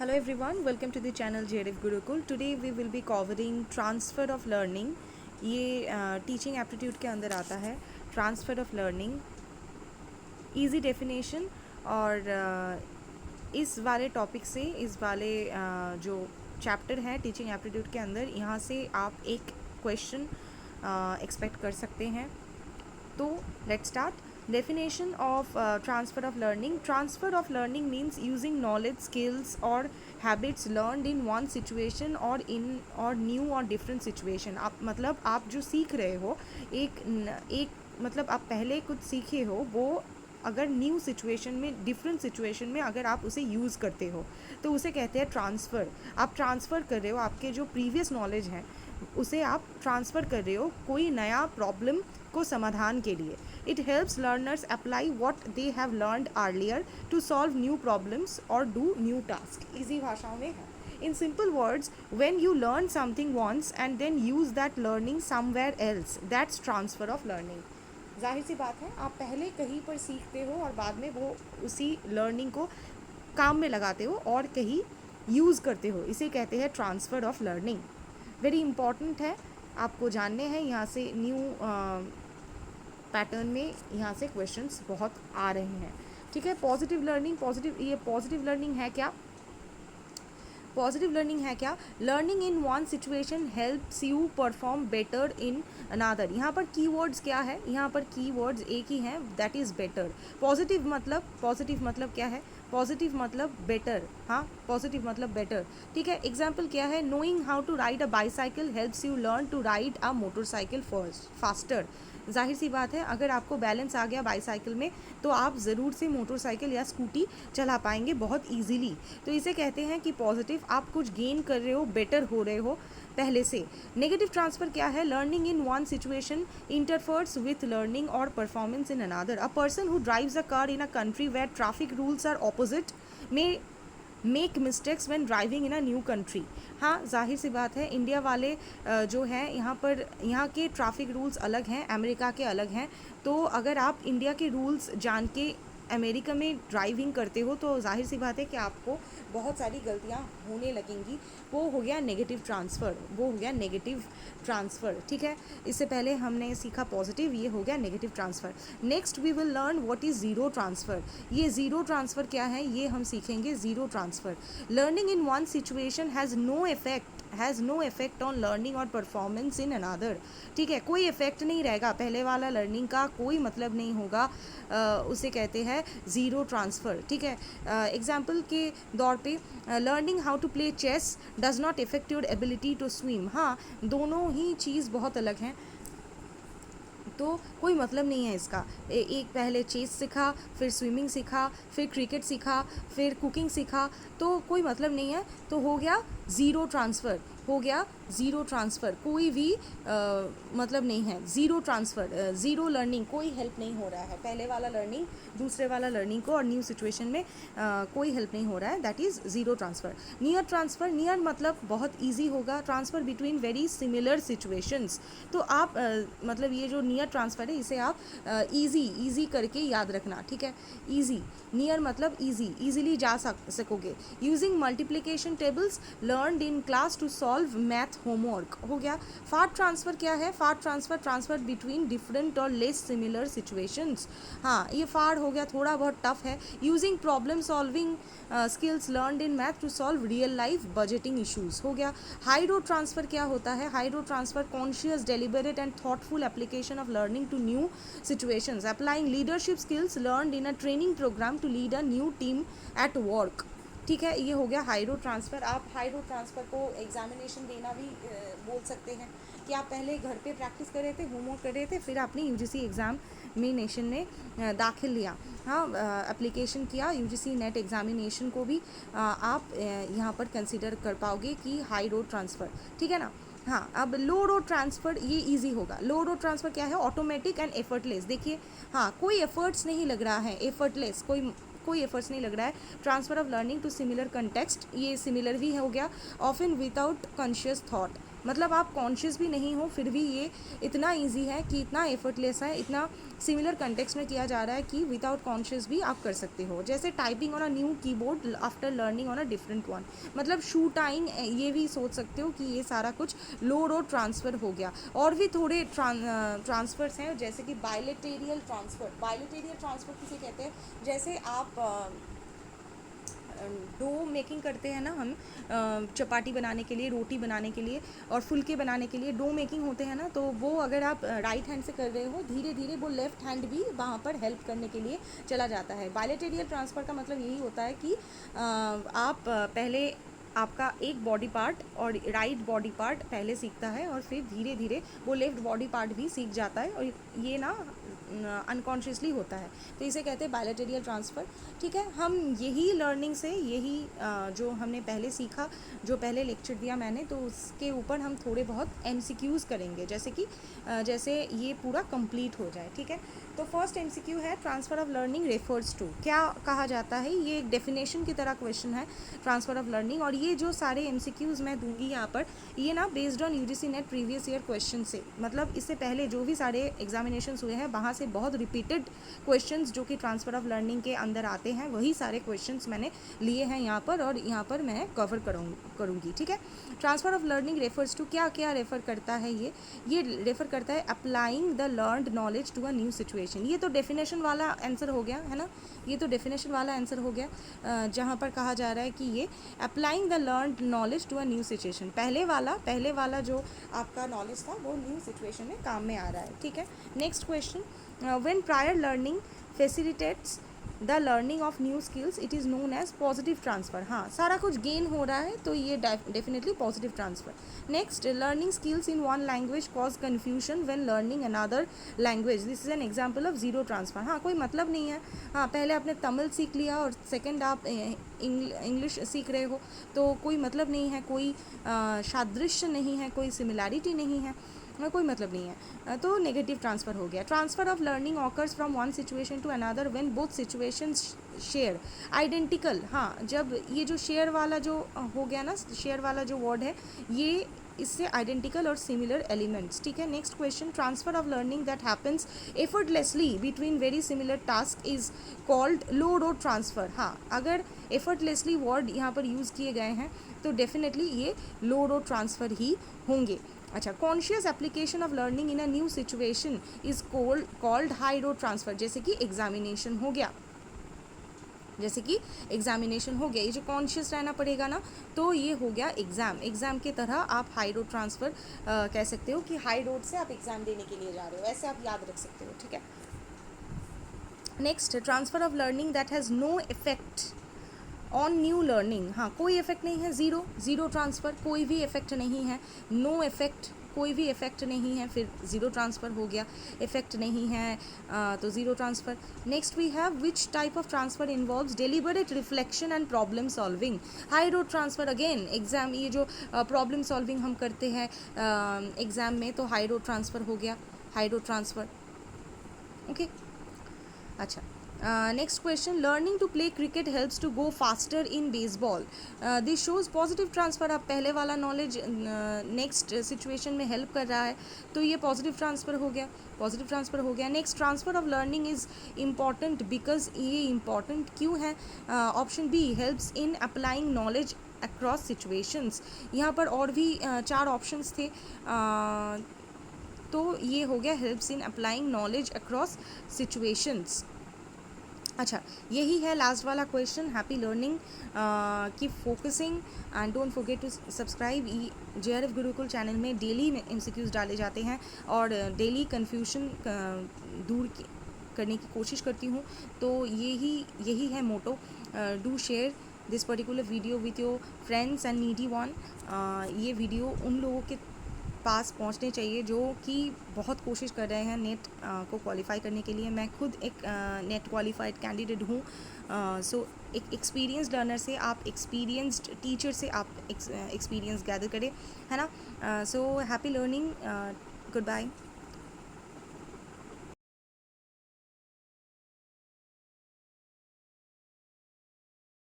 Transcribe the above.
Hello everyone, welcome to the channel JRF Gurukul. Today we will be covering transfer of learning. ये teaching aptitude के अंदर आता है. Transfer of learning, easy definition. और इस वाले टॉपिक से, इस वाले जो चैप्टर है टीचिंग एप्टीट्यूड के अंदर, यहाँ से आप एक क्वेश्चन एक्सपेक्ट कर सकते हैं. तो let's start. Definition of transfer of learning. Transfer of learning means using knowledge, skills or habits learned in one situation or in or new or different situation. आप मतलब आप जो सीख रहे हो एक मतलब आप पहले कुछ सीखे हो, वो अगर न्यू सिचुएशन में, डिफरेंट सिचुएशन में अगर आप उसे यूज़ करते हो तो उसे कहते हैं ट्रांसफ़र. आप ट्रांसफ़र कर रहे हो, आपके जो प्रीवियस नॉलेज है उसे आप ट्रांसफ़र कर रहे हो कोई नया प्रॉब्लम को समाधान के लिए. It helps learners apply what they have learned earlier to solve new problems और डू न्यू टास्क. ईजी भाषाओं में है. In simple words, when you learn something once and then use that learning somewhere else, that's transfer of learning. जाहिर सी बात है, आप पहले कहीं पर सीखते हो और बाद में वो उसी लर्निंग को काम में लगाते हो और कहीं यूज़ करते हो. इसे कहते हैं transfer of learning. Very important है, आपको जानने हैं. यहाँ से न्यू पैटर्न में यहाँ से क्वेश्चंस बहुत आ रहे हैं. ठीक है. पॉजिटिव लर्निंग, पॉजिटिव लर्निंग है क्या? पॉजिटिव लर्निंग है क्या? Learning in one situation helps you perform better in another. यहाँ पर कीवर्ड्स क्या है? यहाँ पर कीवर्ड्स एक ही हैं, दैट इज़ बेटर. पॉजिटिव मतलब क्या है? पॉजिटिव मतलब बेटर. हाँ, पॉजिटिव मतलब बेटर. ठीक है. एग्जाम्पल क्या है? Knowing how to ride a bicycle helps you learn to ride a motorcycle faster. जाहिर सी बात है, अगर आपको बैलेंस आ गया बाईसाइकिल में तो आप ज़रूर से मोटरसाइकिल या स्कूटी चला पाएंगे बहुत ईजीली. तो इसे कहते हैं कि पॉजिटिव, आप कुछ गेन कर रहे हो, बेटर हो रहे हो पहले से. नेगेटिव ट्रांसफ़र क्या है? Learning in one situation interferes with learning और performance in another. A person who drives a car in a country where traffic rules are opposite में make mistakes when driving in a new country. हाँ, जाहिर सी बात है, India वाले जो हैं यहाँ पर, यहाँ के ट्रैफिक रूल्स अलग हैं, अमेरिका के अलग हैं. तो अगर आप इंडिया के रूल्स जान के अमेरिका में ड्राइविंग करते हो तो जाहिर सी बात है कि आपको बहुत सारी गलतियाँ होने लगेंगी. वो हो गया नेगेटिव ट्रांसफ़र, वो हो गया नेगेटिव ट्रांसफ़र. ठीक है. इससे पहले हमने सीखा पॉजिटिव, ये हो गया negative transfer. Next we will learn what is zero transfer. ये ज़ीरो ट्रांसफ़र क्या है, ये हम सीखेंगे. Zero transfer, learning in one situation has no effect on learning और परफॉर्मेंस इन अनदर. ठीक है. कोई इफेक्ट नहीं रहेगा, पहले वाला लर्निंग का कोई मतलब नहीं होगा. उसे कहते हैं ज़ीरो ट्रांसफ़र. ठीक है. एग्जाम्पल के तौर पे, learning how to play chess does not effect your ability to swim. हाँ, दोनों ही चीज़ बहुत अलग हैं, तो कोई मतलब नहीं है इसका. एक पहले चेस सीखा, फिर स्विमिंग सीखा, फिर क्रिकेट सीखा, फिर कुकिंग सीखा, तो कोई मतलब नहीं है. तो हो गया ज़ीरो ट्रांसफ़र, हो गया ज़ीरो ट्रांसफ़र. कोई भी मतलब नहीं है. ज़ीरो ट्रांसफ़र, ज़ीरो लर्निंग, कोई हेल्प नहीं हो रहा है. पहले वाला लर्निंग दूसरे वाला लर्निंग को और न्यू सिचुएशन में कोई हेल्प नहीं हो रहा है. That is zero transfer. Near transfer, near मतलब बहुत ईजी होगा. Transfer between very similar situations. तो आप मतलब ये जो नियर ट्रांसफ़र है इसे आप ईजी करके याद रखना. ठीक है. ईजी, नियर मतलब ईजीली जा सकोगे. Using multiplication tables learned in class to solve math homework. हो गया. फार ट्रांसफ़र क्या है? फार ट्रांसफ़र बिटवीन डिफरेंट और लेस सिमिलर सिचुएशंस. हाँ, ये फार हो गया, थोड़ा बहुत टफ है. Using problem solving skills learned in math to solve real life budgeting issues. हो गया. हाई रोड ट्रांसफ़र क्या होता है? High road transfer conscious, deliberate and thoughtful application of learning to new situations, applying leadership skills learned in a training program to lead a new team at work. ठीक है. ये हो गया high road transfer. आप high road transfer को examination देना भी बोल सकते हैं कि आप पहले घर पे प्रैक्टिस कर रहे थे, होमवर्क कर रहे थे, फिर आपने यूजीसी एग्जामिनेशन में दाखिल लिया. हाँ, एप्लीकेशन किया यूजीसी नेट एग्जामिनेशन को भी आप यहाँ पर कंसिडर कर पाओगे कि हाई रोड ट्रांसफ़र. ठीक है ना. हाँ, अब लो रोड ट्रांसफ़र, ये इजी होगा. लो रोड ट्रांसफ़र क्या है? Automatic and effortless. देखिए, हाँ, कोई एफर्ट्स नहीं लग रहा है. एफर्टलेस, कोई एफर्ट्स नहीं लग रहा है. Transfer of learning to similar context, ये सिमिलर भी हो गया. Often without conscious thought. मतलब आप कॉन्शियस भी नहीं हो फिर भी ये इतना ईजी है कि इतना एफर्टलेस है, इतना सिमिलर कंटेक्स्ट में किया जा रहा है कि विदाउट कॉन्शियस भी आप कर सकते हो। जैसे typing on a new keyboard after learning on a different one, मतलब शूटाइंग, ये भी सोच सकते हो कि ये सारा कुछ लोड और ट्रांसफ़र हो गया। और भी थोड़े ट्रांसफ़र्स हैं जैसे कि बायलेटेरियल ट्रांसफ़र। बायलेटेरियल ट्रांसफ़र किसे कहते हैं? जैसे आप डो मेकिंग करते हैं ना हम, चपाती बनाने के लिए, रोटी बनाने के लिए और फुलके बनाने के लिए डो मेकिंग होते हैं ना, तो वो अगर आप राइट हैंड से कर रहे हो, धीरे धीरे वो लेफ्ट हैंड भी वहाँ पर हेल्प करने के लिए चला जाता है। बायलेटेरियल ट्रांसफ़र का मतलब यही होता है कि आप पहले आपका एक बॉडी पार्ट और राइट बॉडी पार्ट पहले सीखता है और फिर धीरे धीरे वो लेफ्ट बॉडी पार्ट भी सीख जाता है, और ये ना अनकॉन्शियसली होता है, तो इसे कहते हैं बायलेटेरियल ट्रांसफ़र। ठीक है, हम यही लर्निंग से, यही जो हमने पहले सीखा, जो पहले लेक्चर दिया मैंने, तो उसके ऊपर हम थोड़े बहुत MCQs करेंगे, जैसे कि जैसे ये पूरा कंप्लीट हो जाए। ठीक है, तो फर्स्ट MCQ है transfer of learning refers to, क्या कहा जाता है? ये एक डेफिनेशन की तरह क्वेश्चन है ट्रांसफ़र ऑफ लर्निंग, और ये जो सारे MCQs मैं दूंगी यहाँ पर, ये ना based on UGC net previous year question से, मतलब इससे पहले जो भी सारे एग्जामिनेशन हुए हैं वहाँ से बहुत रिपीटेड क्वेश्चंस जो कि ट्रांसफ़र ऑफ लर्निंग के अंदर आते हैं, वही सारे क्वेश्चंस मैंने लिए हैं यहाँ पर, और यहाँ पर मैं कवर करूँगी। ठीक है, transfer of learning refers to, क्या क्या रेफ़र करता है? ये रेफ़र करता है applying the learned knowledge to a new situation. ये तो डेफिनेशन वाला आंसर हो गया है ना, ये तो डेफिनेशन वाला आंसर हो गया, जहाँ पर कहा जा रहा है कि ये applying the learned knowledge to a new situation, पहले वाला जो आपका नॉलेज था वो न्यू सिचुएशन में काम में आ रहा है। ठीक है, next question, when prior learning facilitates the learning of new skills it is known as positive transfer. हाँ, सारा कुछ गेन हो रहा है तो ये definitely positive transfer. Next, learning skills in one language cause confusion when learning another language, this is an example of zero transfer. हाँ, कोई मतलब नहीं है। हाँ, पहले आपने तमिल सीख लिया और सेकेंड आप इंग्लिश सीख रहे हो, तो कोई मतलब नहीं है, कोई सादृश्य नहीं है, कोई सिमिलैरिटी नहीं है, कोई मतलब नहीं है, तो नेगेटिव ट्रांसफ़र हो गया। Transfer of learning occurs from one situation to another when both situations share identical. हाँ, जब ये जो शेयर वाला जो हो गया ना, शेयर वाला जो वर्ड है, ये इससे आइडेंटिकल और सिमिलर एलिमेंट्स। ठीक है, next question, transfer of learning that happens effortlessly between very similar task is called load और ट्रांसफ़र। हाँ, अगर एफर्टलेसली वर्ड यहाँ पर यूज़ किए गए हैं तो डेफिनेटली ये लोड और ट्रांसफ़र ही होंगे। अच्छा, conscious application of learning in a new situation is called high road transfer, जैसे कि एग्जामिनेशन हो गया, जैसे कि एग्जामिनेशन हो गया, ये जो कॉन्शियस रहना पड़ेगा ना, तो ये हो गया एग्ज़ाम के तरह आप हाई रोड ट्रांसफ़र कह सकते हो कि हाई रोड से आप एग्ज़ाम देने के लिए जा रहे हो, ऐसे आप याद रख सकते हो। ठीक है, next, transfer of learning that has no effect on new learning. हाँ, कोई इफेक्ट नहीं है, ज़ीरो ट्रांसफ़र, कोई भी इफेक्ट नहीं है। नो इफेक्ट, कोई भी इफेक्ट नहीं है, फिर ज़ीरो ट्रांसफ़र हो गया। इफेक्ट नहीं है तो zero transfer. Next we have which type of transfer involves deliberate reflection and problem solving. High road transfer again exam, ये जो प्रॉब्लम सॉल्विंग हम करते हैं एग्ज़ाम में, तो हाई रोड ट्रांसफ़र हो गया, हाई रोड ट्रांसफ़र। ओके, अच्छा, next question, learning to play cricket helps to go faster in baseball, this shows positive transfer. अब पहले वाला नॉलेज नेक्स्ट सिचुएशन में हेल्प कर रहा है, तो ये पॉजिटिव ट्रांसफ़र हो गया, पॉजिटिव ट्रांसफ़र हो गया। Next, transfer of learning is important because, ये इम्पॉर्टेंट क्यों है? Option B, helps in applying knowledge across situations. यहाँ पर और भी 4 ऑप्शंस थे, तो ये हो गया helps in applying knowledge across situations. अच्छा, यही है लास्ट वाला question. Happy learning, keep focusing and don't forget to subscribe. JRF Gurukul channel में डेली MCQs डाले जाते हैं और डेली कन्फ्यूजन दूर करने की कोशिश करती हूँ, तो यही है motto. Do share this particular video with your friends and needy one. ये वीडियो उन लोगों के पास पहुंचने चाहिए जो कि बहुत कोशिश कर रहे हैं नेट को क्वालिफाई करने के लिए। मैं खुद एक नेट क्वालिफाइड कैंडिडेट हूँ, सो एक एक्सपीरियंस लर्नर से आप एक्सपीरियंस्ड टीचर से आप एक्सपीरियंस गैदर करें, है ना। So happy learning, good bye.